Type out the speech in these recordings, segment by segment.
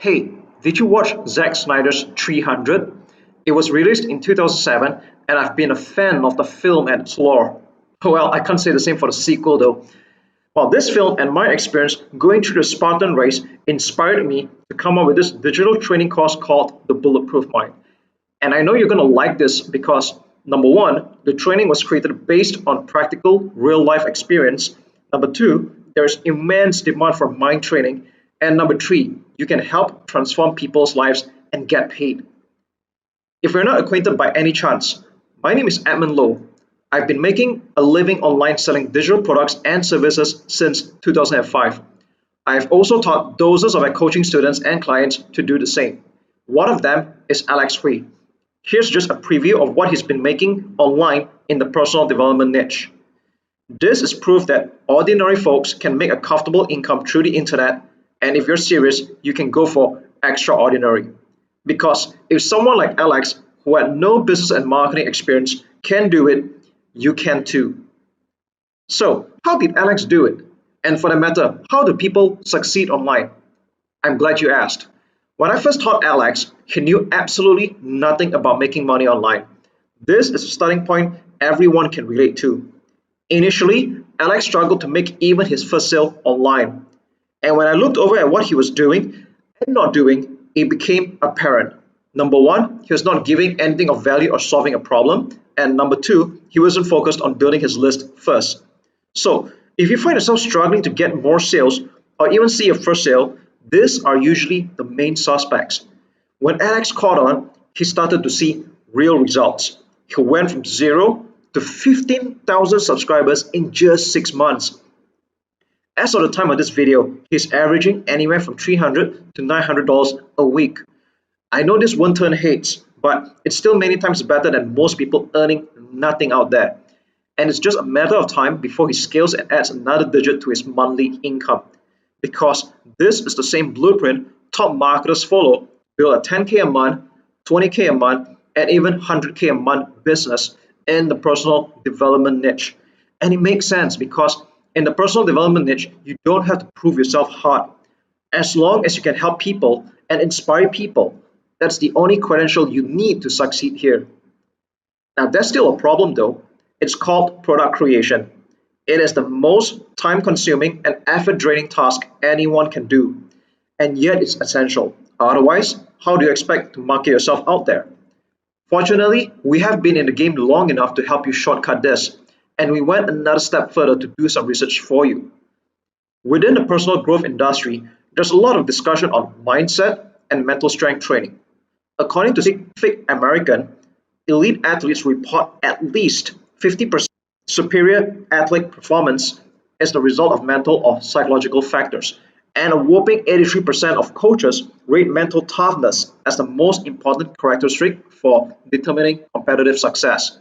Hey, did you watch Zack Snyder's 300? It was released in 2007 and I've been a fan of the film and its lore. Well, I can't say the same for the sequel though. Well, this film and my experience going through the Spartan race inspired me to come up with this digital training course called the Bulletproof Mind. And I know you're going to like this because number one, the training was created based on practical real life experience. Number two, there's immense demand for mind training. And number three, you can help transform people's lives and get paid. If you're not acquainted by any chance, my name is Edmund Lowe. I've been making a living online selling digital products and services since 2005. I've also taught dozens of my coaching students and clients to do the same. One of them is Alex Free. Here's just a preview of what he's been making online in the personal development niche. This is proof that ordinary folks can make a comfortable income through the internet, and if you're serious, you can go for extraordinary. Because if someone like Alex, who had no business and marketing experience, can do it, you can too. So, how did Alex do it? And for that matter, how do people succeed online? I'm glad you asked. When I first taught Alex, he knew absolutely nothing about making money online. This is a starting point everyone can relate to. Initially, Alex struggled to make even his first sale online. And when I looked over at what he was doing and not doing, it became apparent. Number one, he was not giving anything of value or solving a problem. And number two, he wasn't focused on building his list first. So, if you find yourself struggling to get more sales or even see your first sale, these are usually the main suspects. When Alex caught on, he started to see real results. He went from 0 to 15,000 subscribers in just 6 months. As of the time of this video, he's averaging anywhere from $300 to $900 a week. I know this won't turn heads, but it's still many times better than most people earning nothing out there. And it's just a matter of time before he scales and adds another digit to his monthly income. Because this is the same blueprint top marketers follow, build a 10K a month, 20K a month, and even 100K a month business in the personal development niche. And it makes sense because in the personal development niche, you don't have to prove yourself hard. As long as you can help people and inspire people, that's the only credential you need to succeed here. Now, there's still a problem though. It's called product creation. It is the most time-consuming and effort-draining task anyone can do, and yet it's essential. Otherwise, how do you expect to market yourself out there? Fortunately, we have been in the game long enough to help you shortcut this, and we went another step further to do some research for you. Within the personal growth industry, there's a lot of discussion on mindset and mental strength training. According to Scientific American, elite athletes report at least 50% superior athletic performance is the result of mental or psychological factors, and a whopping 83% of coaches rate mental toughness as the most important characteristic for determining competitive success.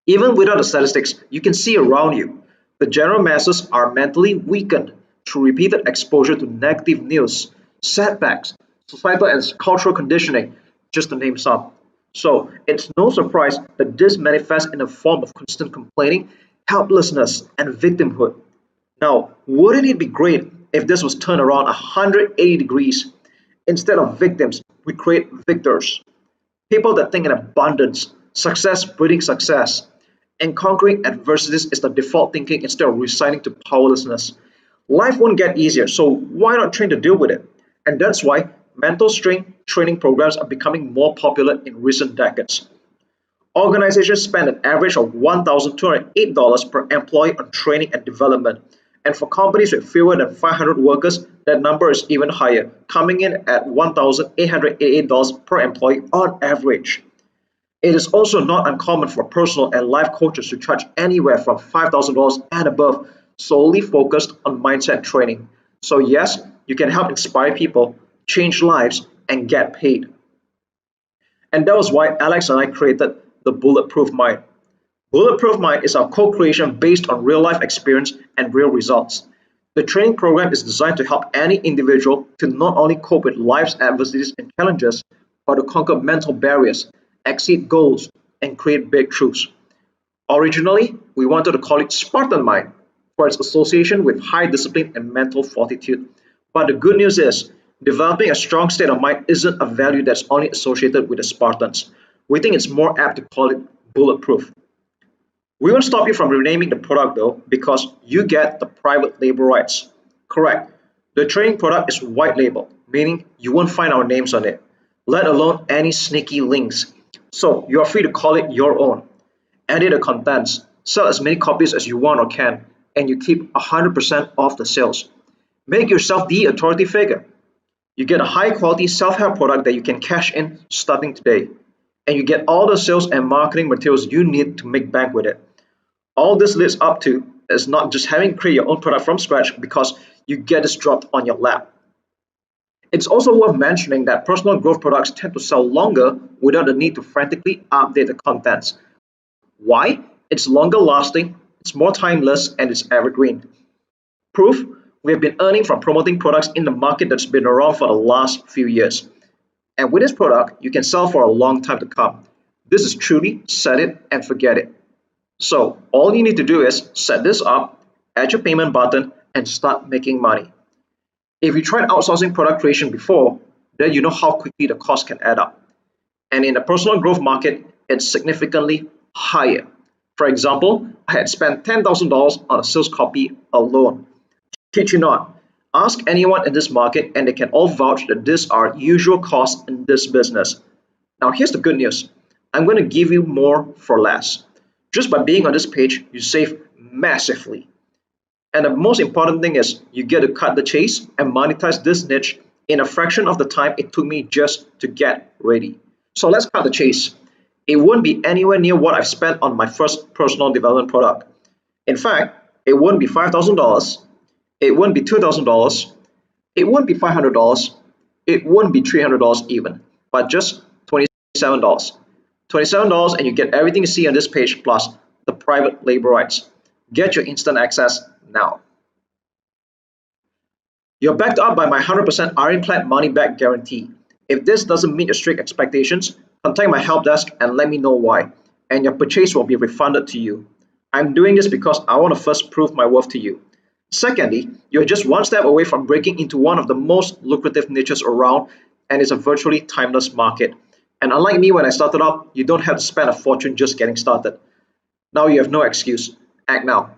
Even without the statistics, you can see around you, the general masses are mentally weakened through repeated exposure to negative news, setbacks, societal and cultural conditioning, just to name some. So it's no surprise that this manifests in a form of constant complaining, helplessness, and victimhood. Now, wouldn't it be great if this was turned around 180 degrees? Instead of victims, we create victors. People that think in abundance, success breeding success, and conquering adversities is the default thinking instead of resigning to powerlessness. Life won't get easier, so why not train to deal with it? And that's why mental strength training programs are becoming more popular in recent decades. Organizations spend an average of $1,208 per employee on training and development. And for companies with fewer than 500 workers, that number is even higher, coming in at $1,888 per employee on average. It is also not uncommon for personal and life coaches to charge anywhere from $5,000 and above, solely focused on mindset training. So yes, you can help inspire people, change lives, and get paid. And that was why Alex and I created the Bulletproof Mind. Bulletproof Mind is our co-creation based on real-life experience and real results. The training program is designed to help any individual to not only cope with life's adversities and challenges, but to conquer mental barriers, exceed goals, and create breakthroughs. Originally, we wanted to call it Spartan Mind for its association with high discipline and mental fortitude. But the good news is, Developing a strong state of mind isn't a value that's only associated with the Spartans. We think it's more apt to call it bulletproof. We won't stop you from renaming the product though, because you get the private label rights. Correct. The trading product is white label, meaning you won't find our names on it, let alone any sneaky links. So you are free to call it your own. Edit the contents, sell as many copies as you want or can, and you keep 100% off the sales. Make yourself the authority figure. You get a high quality self-help product that you can cash in starting today. And you get all the sales and marketing materials you need to make bank with it. All this leads up to is not just having to create your own product from scratch because you get this dropped on your lap. It's also worth mentioning that personal growth products tend to sell longer without the need to frantically update the contents. Why? It's longer lasting, it's more timeless, and it's evergreen. Proof? We have been earning from promoting products in the market that's been around for the last few years. And with this product, you can sell for a long time to come. This is truly set it and forget it. So all you need to do is set this up, add your payment button, and start making money. If you tried outsourcing product creation before, then you know how quickly the cost can add up. And in the personal growth market, it's significantly higher. For example, I had spent $10,000 on a sales copy alone. Kid you not, ask anyone in this market and they can all vouch that these are usual costs in this business. Now here's the good news. I'm going to give you more for less. Just by being on this page, you save massively. And the most important thing is you get to cut the chase and monetize this niche in a fraction of the time it took me just to get ready. So let's cut the chase. It won't be anywhere near what I've spent on my first personal development product. In fact, it won't be $5,000. It wouldn't be $2,000, it wouldn't be $500, it wouldn't be $300 even, but just $27. $27 and you get everything you see on this page plus the private label rights. Get your instant access now. You're backed up by my 100% ironclad money back guarantee. If this doesn't meet your strict expectations, contact my help desk and let me know why, and your purchase will be refunded to you. I'm doing this because I want to first prove my worth to you. Secondly, you're just one step away from breaking into one of the most lucrative niches around, and it's a virtually timeless market. And unlike me when I started out, you don't have to spend a fortune just getting started. Now you have no excuse. Act now.